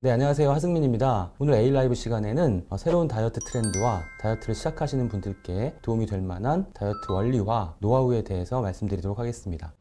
네, 안녕하세요. 하승민입니다. 오늘 A라이브 시간에는 새로운 다이어트 트렌드와 다이어트를 시작하시는 분들께 도움이 될 만한 다이어트 원리와 노하우에 대해서 말씀드리도록 하겠습니다.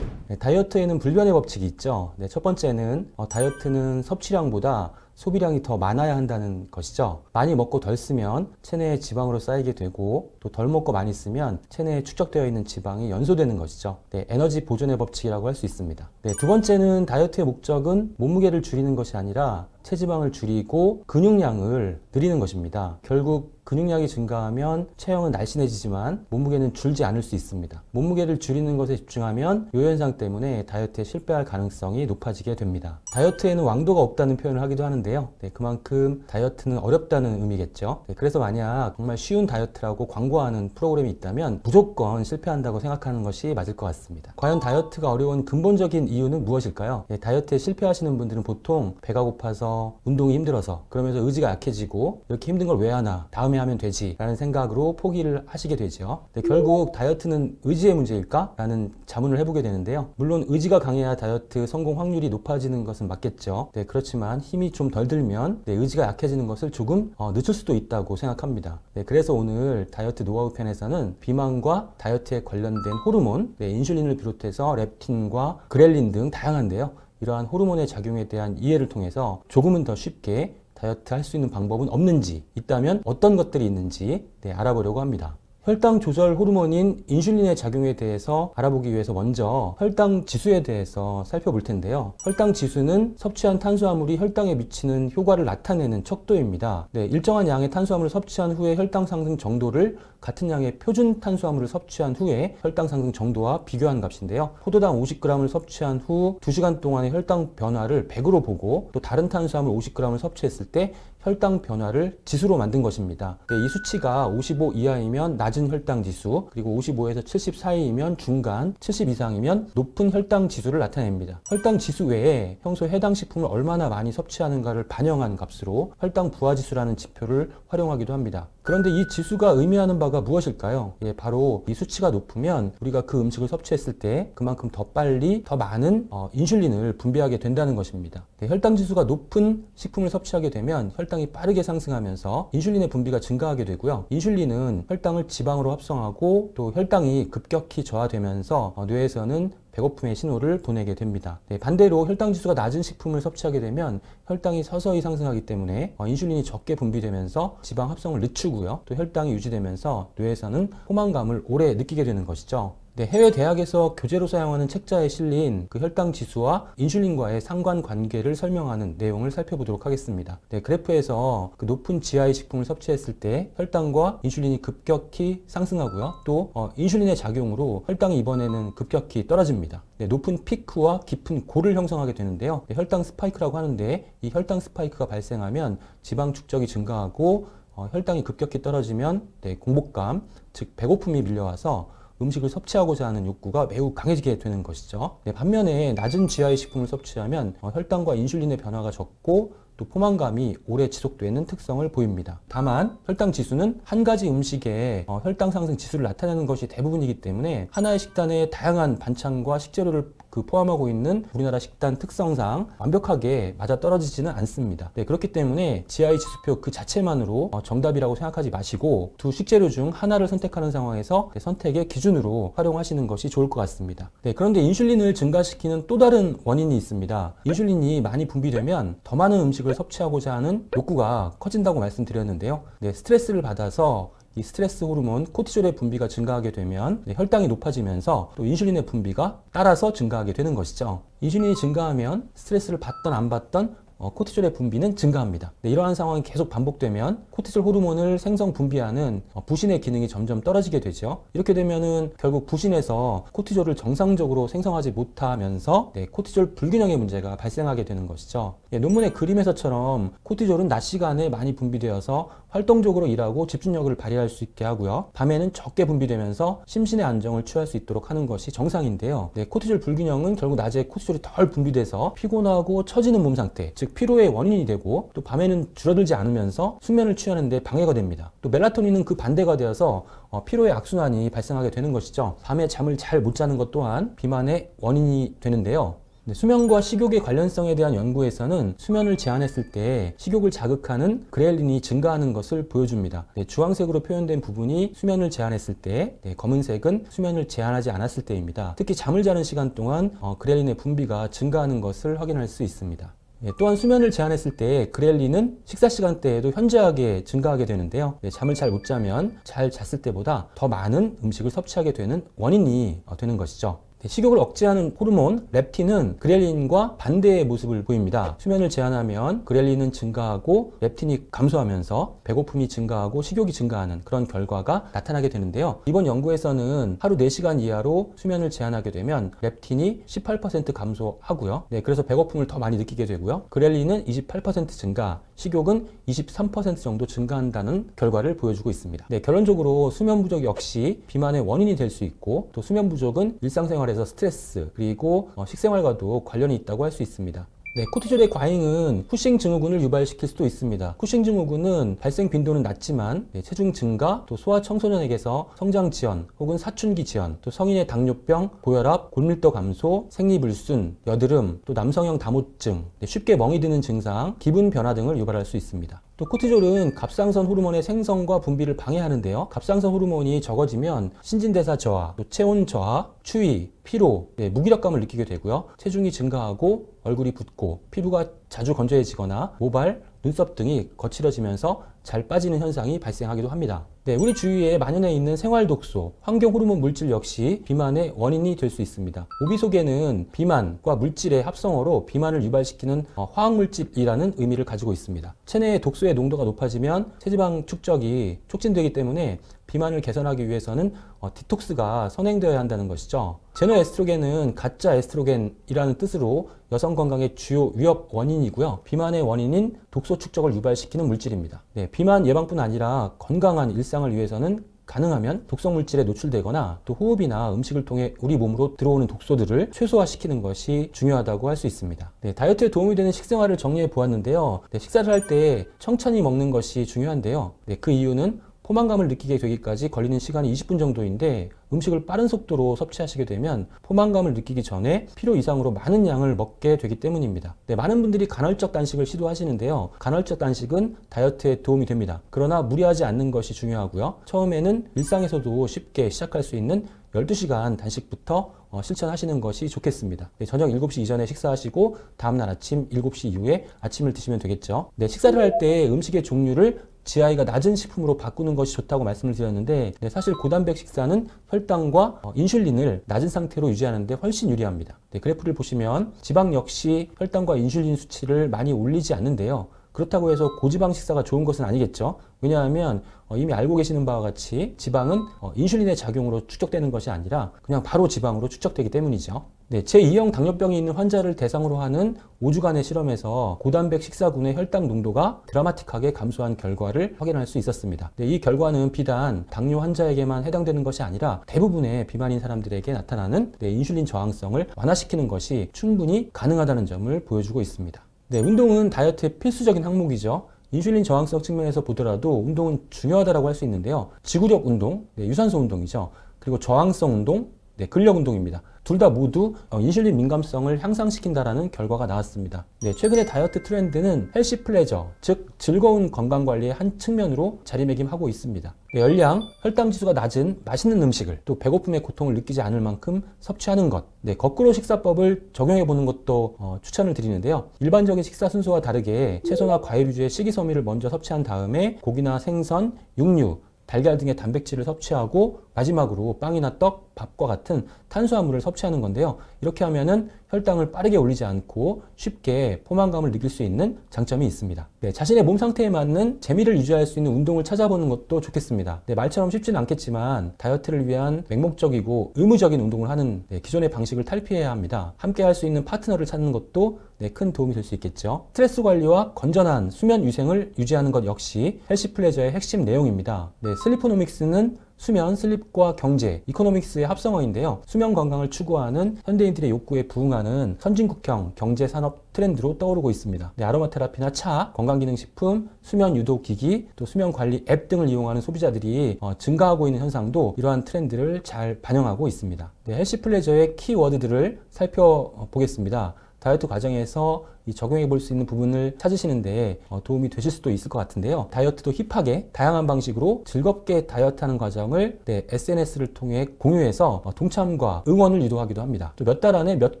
네, 다이어트에는 불변의 법칙이 있죠. 네, 첫 번째는 다이어트는 섭취량보다 소비량이 더 많아야 한다는 것이죠. 많이 먹고 덜 쓰면 체내에 지방으로 쌓이게 되고 또 덜 먹고 많이 쓰면 체내에 축적되어 있는 지방이 연소되는 것이죠. 네, 에너지 보존의 법칙이라고 할 수 있습니다. 네, 두 번째는 다이어트의 목적은 몸무게를 줄이는 것이 아니라 체지방을 줄이고 근육량을 늘리는 것입니다. 결국 근육량이 증가하면 체형은 날씬해지지만 몸무게는 줄지 않을 수 있습니다. 몸무게를 줄이는 것에 집중하면 이 현상 때문에 다이어트에 실패할 가능성이 높아지게 됩니다. 다이어트에는 왕도가 없다는 표현을 하기도 하는데요. 네, 그만큼 다이어트는 어렵다는 의미겠죠. 네, 그래서 만약 정말 쉬운 다이어트라고 광고하는 프로그램이 있다면 무조건 실패한다고 생각하는 것이 맞을 것 같습니다. 과연 다이어트가 어려운 근본적인 이유는 무엇일까요? 네, 다이어트에 실패하시는 분들은 보통 배가 고파서 운동이 힘들어서 그러면서 의지가 약해지고 이렇게 힘든 걸 왜 하나 다음에 하면 되지 라는 생각으로 포기를 하시게 되죠. 결국 다이어트는 의지의 문제일까? 라는 자문을 해보게 되는데요. 물론 의지가 강해야 다이어트 성공 확률이 높아지는 것은 맞겠죠. 네, 그렇지만 힘이 좀 덜 들면 의지가 약해지는 것을 조금 늦출 수도 있다고 생각합니다. 네, 그래서 오늘 다이어트 노하우 편에서는 비만과 다이어트에 관련된 호르몬, 인슐린을 비롯해서 렙틴과 그렐린 등 다양한데요. 이러한 호르몬의 작용에 대한 이해를 통해서 조금은 더 쉽게 다이어트 할 수 있는 방법은 없는지, 있다면 어떤 것들이 있는지 알아보려고 합니다. 혈당 조절 호르몬인 인슐린의 작용에 대해서 알아보기 위해서 먼저 혈당 지수에 대해서 살펴볼 텐데요. 혈당 지수는 섭취한 탄수화물이 혈당에 미치는 효과를 나타내는 척도입니다. 일정한 양의 탄수화물을 섭취한 후에 혈당 상승 정도를 같은 양의 표준 탄수화물을 섭취한 후에 혈당 상승 정도와 비교한 값인데요. 포도당 50g을 섭취한 후 2시간 동안의 혈당 변화를 100으로 보고 또 다른 탄수화물 50g을 섭취했을 때 혈당 변화를 지수로 만든 것입니다. 이 수치가 55 이하이면 낮은 혈당 지수, 그리고 55에서 70 사이이면 중간, 70 이상이면 높은 혈당 지수를 나타냅니다. 혈당 지수 외에 평소 해당 식품을 얼마나 많이 섭취하는가를 반영한 값으로 혈당 부하 지수라는 지표를 활용하기도 합니다. 그런데 이 지수가 의미하는 바가 무엇일까요? 바로 이 수치가 높으면 우리가 그 음식을 섭취했을 때 그만큼 더 빨리 더 많은 인슐린을 분비하게 된다는 것입니다. 혈당 지수가 높은 식품을 섭취하게 되면 혈당이 빠르게 상승하면서 인슐린의 분비가 증가하게 되고요. 인슐린은 혈당을 지방으로 합성하고 또 혈당이 급격히 저하되면서 뇌에서는 배고픔의 신호를 보내게 됩니다. 반대로 혈당 지수가 낮은 식품을 섭취하게 되면 혈당이 서서히 상승하기 때문에 인슐린이 적게 분비되면서 지방 합성을 늦추고요. 또 혈당이 유지되면서 뇌에서는 포만감을 오래 느끼게 되는 것이죠. 해외 대학에서 교재로 사용하는 책자에 실린 그 혈당 지수와 인슐린과의 상관관계를 설명하는 내용을 살펴보도록 하겠습니다. 그래프에서 그 높은 GI 식품을 섭취했을 때 혈당과 인슐린이 급격히 상승하고요. 또 인슐린의 작용으로 혈당이 이번에는 급격히 떨어집니다. 높은 피크와 깊은 골을 형성하게 되는데요. 혈당 스파이크라고 하는데 이 혈당 스파이크가 발생하면 지방 축적이 증가하고 혈당이 급격히 떨어지면 공복감, 즉 배고픔이 밀려와서 음식을 섭취하고자 하는 욕구가 매우 강해지게 되는 것이죠. 반면에 낮은 GI 식품을 섭취하면 혈당과 인슐린의 변화가 적고 또 포만감이 오래 지속되는 특성을 보입니다. 다만 혈당 지수는 한 가지 음식의 혈당 상승 지수를 나타내는 것이 대부분이기 때문에 하나의 식단에 다양한 반찬과 식재료를 포함하고 있는 우리나라 식단 특성상 완벽하게 맞아떨어지지는 않습니다. 그렇기 때문에 GI 지수표 그 자체만으로 정답이라고 생각하지 마시고 두 식재료 중 하나를 선택하는 상황에서 선택의 기준으로 활용하시는 것이 좋을 것 같습니다. 그런데 인슐린을 증가시키는 또 다른 원인이 있습니다. 인슐린이 많이 분비되면 더 많은 음식을 섭취하고자 하는 욕구가 커진다고 말씀드렸는데요. 스트레스를 받아서 이 스트레스 호르몬 코티졸의 분비가 증가하게 되면 혈당이 높아지면서 또 인슐린의 분비가 따라서 증가하게 되는 것이죠. 인슐린이 증가하면 스트레스를 받던 안 받던 코티졸의 분비는 증가합니다. 이러한 상황이 계속 반복되면 코티졸 호르몬을 생성 분비하는 부신의 기능이 점점 떨어지게 되죠. 이렇게 되면은 결국 부신에서 코티졸을 정상적으로 생성하지 못하면서 코티졸 불균형의 문제가 발생하게 되는 것이죠. 논문의 그림에서처럼 코티졸은 낮 시간에 많이 분비되어서 활동적으로 일하고 집중력을 발휘할 수 있게 하고요. 밤에는 적게 분비되면서 심신의 안정을 취할 수 있도록 하는 것이 정상인데요. 코티졸 불균형은 결국 낮에 코티졸이 덜 분비돼서 피곤하고 처지는 몸 상태, 즉 피로의 원인이 되고 또 밤에는 줄어들지 않으면서 숙면을 취하는데 방해가 됩니다. 또 멜라토닌은 그 반대가 되어서 피로의 악순환이 발생하게 되는 것이죠. 밤에 잠을 잘 못 자는 것 또한 비만의 원인이 되는데요. 수면과 식욕의 관련성에 대한 연구에서는 수면을 제한했을 때 식욕을 자극하는 그렐린이 증가하는 것을 보여줍니다. 주황색으로 표현된 부분이 수면을 제한했을 때, 검은색은 수면을 제한하지 않았을 때입니다. 특히 잠을 자는 시간 동안 그렐린의 분비가 증가하는 것을 확인할 수 있습니다. 또한 수면을 제한했을 때 그렐린은 식사 시간대에도 현저하게 증가하게 되는데요. 잠을 잘 못 자면 잘 잤을 때보다 더 많은 음식을 섭취하게 되는 원인이 되는 것이죠. 식욕을 억제하는 호르몬 렙틴은 그렐린과 반대의 모습을 보입니다. 수면을 제한하면 그렐린은 증가하고 렙틴이 감소하면서 배고픔이 증가하고 식욕이 증가하는 그런 결과가 나타나게 되는데요. 이번 연구에서는 하루 4시간 이하로 수면을 제한하게 되면 렙틴이 18% 감소하고요. 그래서 배고픔을 더 많이 느끼게 되고요. 그렐린은 28% 증가, 식욕은 23% 정도 증가한다는 결과를 보여주고 있습니다. 결론적으로 수면 부족 역시 비만의 원인이 될 수 있고, 또 수면 부족은 일상생활에서 스트레스 그리고 식생활과도 관련이 있다고 할 수 있습니다. 코티졸의 과잉은 쿠싱 증후군을 유발시킬 수도 있습니다. 쿠싱 증후군은 발생 빈도는 낮지만 체중 증가, 또 소아 청소년에게서 성장 지연 혹은 사춘기 지연, 또 성인의 당뇨병, 고혈압, 골밀도 감소, 생리불순, 여드름, 또 남성형 다모증, 쉽게 멍이 드는 증상, 기분 변화 등을 유발할 수 있습니다. 또 코티졸은 갑상선 호르몬의 생성과 분비를 방해하는데요. 갑상선 호르몬이 적어지면 신진대사 저하, 또 체온 저하, 추위, 피로, 무기력감을 느끼게 되고요. 체중이 증가하고 얼굴이 붓고 피부가 자주 건조해지거나 모발, 눈썹 등이 거칠어지면서 잘 빠지는 현상이 발생하기도 합니다. 우리 주위에 만연해 있는 생활 독소, 환경 호르몬 물질 역시 비만의 원인이 될 수 있습니다. 오비속에는 비만과 물질의 합성어로 비만을 유발시키는 화학물질이라는 의미를 가지고 있습니다. 체내의 독소의 농도가 높아지면 체지방 축적이 촉진되기 때문에 비만을 개선하기 위해서는 디톡스가 선행되어야 한다는 것이죠. 제노에스트로겐은 가짜 에스트로겐이라는 뜻으로 여성 건강의 주요 위협 원인이고요. 비만의 원인인 독소 축적을 유발시키는 물질입니다. 비만 예방뿐 아니라 건강한 일상을 위해서는 가능하면 독성 물질에 노출되거나 또 호흡이나 음식을 통해 우리 몸으로 들어오는 독소들을 최소화시키는 것이 중요하다고 할 수 있습니다. 다이어트에 도움이 되는 식생활을 정리해 보았는데요. 식사를 할 때 천천히 먹는 것이 중요한데요. 그 이유는 포만감을 느끼게 되기까지 걸리는 시간이 20분 정도인데, 음식을 빠른 속도로 섭취하시게 되면 포만감을 느끼기 전에 필요 이상으로 많은 양을 먹게 되기 때문입니다. 많은 분들이 간헐적 단식을 시도하시는데요. 간헐적 단식은 다이어트에 도움이 됩니다. 그러나 무리하지 않는 것이 중요하고요. 처음에는 일상에서도 쉽게 시작할 수 있는 12시간 단식부터 실천하시는 것이 좋겠습니다. 저녁 7시 이전에 식사하시고 다음날 아침 7시 이후에 아침을 드시면 되겠죠. 식사를 할 때 음식의 종류를 GI가 낮은 식품으로 바꾸는 것이 좋다고 말씀을 드렸는데, 사실 고단백 식사는 혈당과 인슐린을 낮은 상태로 유지하는 데 훨씬 유리합니다. 그래프를 보시면 지방 역시 혈당과 인슐린 수치를 많이 올리지 않는데요. 그렇다고 해서 고지방 식사가 좋은 것은 아니겠죠. 왜냐하면 이미 알고 계시는 바와 같이 지방은 인슐린의 작용으로 축적되는 것이 아니라 그냥 바로 지방으로 축적되기 때문이죠. 제2형 당뇨병이 있는 환자를 대상으로 하는 5주간의 실험에서 고단백 식사군의 혈당 농도가 드라마틱하게 감소한 결과를 확인할 수 있었습니다. 이 결과는 비단 당뇨 환자에게만 해당되는 것이 아니라 대부분의 비만인 사람들에게 나타나는 인슐린 저항성을 완화시키는 것이 충분히 가능하다는 점을 보여주고 있습니다. 운동은 다이어트의 필수적인 항목이죠. 인슐린 저항성 측면에서 보더라도 운동은 중요하다고 할 수 있는데요. 지구력 운동, 유산소 운동이죠. 그리고 저항성 운동, 근력 운동입니다. 둘 다 모두 인슐린 민감성을 향상시킨다라는 결과가 나왔습니다. 최근의 다이어트 트렌드는 헬시 플레저, 즉 즐거운 건강관리의 한 측면으로 자리매김하고 있습니다. 열량, 혈당 지수가 낮은 맛있는 음식을, 또 배고픔의 고통을 느끼지 않을 만큼 섭취하는 것, 거꾸로 식사법을 적용해 보는 것도 추천을 드리는데요. 일반적인 식사 순서와 다르게 채소나 과일 위주의 식이섬유를 먼저 섭취한 다음에 고기나 생선, 육류, 달걀 등의 단백질을 섭취하고 마지막으로 빵이나 떡, 밥과 같은 탄수화물을 섭취하는 건데요. 이렇게 하면은 혈당을 빠르게 올리지 않고 쉽게 포만감을 느낄 수 있는 장점이 있습니다. 자신의 몸 상태에 맞는 재미를 유지할 수 있는 운동을 찾아보는 것도 좋겠습니다. 말처럼 쉽지는 않겠지만 다이어트를 위한 맹목적이고 의무적인 운동을 하는 기존의 방식을 탈피해야 합니다. 함께 할 수 있는 파트너를 찾는 것도 큰 도움이 될 수 있겠죠. 스트레스 관리와 건전한 수면 위생을 유지하는 것 역시 헬시 플레저의 핵심 내용입니다. 슬리포노믹스는 수면, 슬립과 경제, 이코노믹스의 합성어인데요. 수면 건강을 추구하는 현대인들의 욕구에 부응하는 선진국형 경제 산업 트렌드로 떠오르고 있습니다. 아로마 테라피나 차, 건강기능식품, 수면 유도 기기, 또 수면 관리 앱 등을 이용하는 소비자들이 증가하고 있는 현상도 이러한 트렌드를 잘 반영하고 있습니다. 헬시 플레저의 키워드들을 살펴보겠습니다. 다이어트 과정에서 적용해 볼 수 있는 부분을 찾으시는데 도움이 되실 수도 있을 것 같은데요. 다이어트도 힙하게 다양한 방식으로 즐겁게 다이어트하는 과정을 SNS를 통해 공유해서 동참과 응원을 유도하기도 합니다. 또 몇 달 안에 몇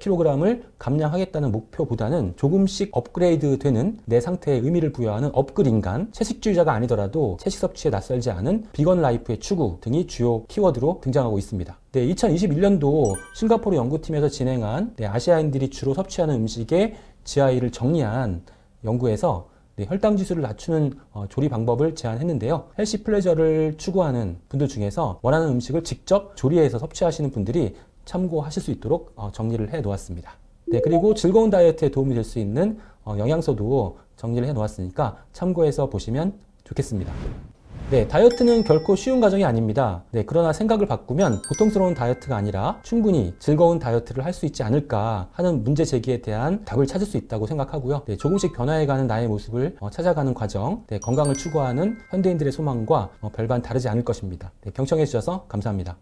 킬로그램을 감량하겠다는 목표보다는 조금씩 업그레이드 되는 내 상태에 의미를 부여하는 업글인간, 채식주의자가 아니더라도 채식 섭취에 낯설지 않은 비건 라이프의 추구 등이 주요 키워드로 등장하고 있습니다. 2021년도 싱가포르 연구팀에서 진행한 아시아인들이 주로 섭취하는 음식의 GI를 정리한 연구에서 혈당 지수를 낮추는 조리 방법을 제안했는데요. 헬시 플레저를 추구하는 분들 중에서 원하는 음식을 직접 조리해서 섭취하시는 분들이 참고하실 수 있도록 정리를 해 놓았습니다. 그리고 즐거운 다이어트에 도움이 될 수 있는 영양소도 정리를 해 놓았으니까 참고해서 보시면 좋겠습니다. 다이어트는 결코 쉬운 과정이 아닙니다. 그러나 생각을 바꾸면 고통스러운 다이어트가 아니라 충분히 즐거운 다이어트를 할 수 있지 않을까 하는 문제 제기에 대한 답을 찾을 수 있다고 생각하고요. 조금씩 변화해가는 나의 모습을 찾아가는 과정, 건강을 추구하는 현대인들의 소망과 별반 다르지 않을 것입니다. 경청해 주셔서 감사합니다.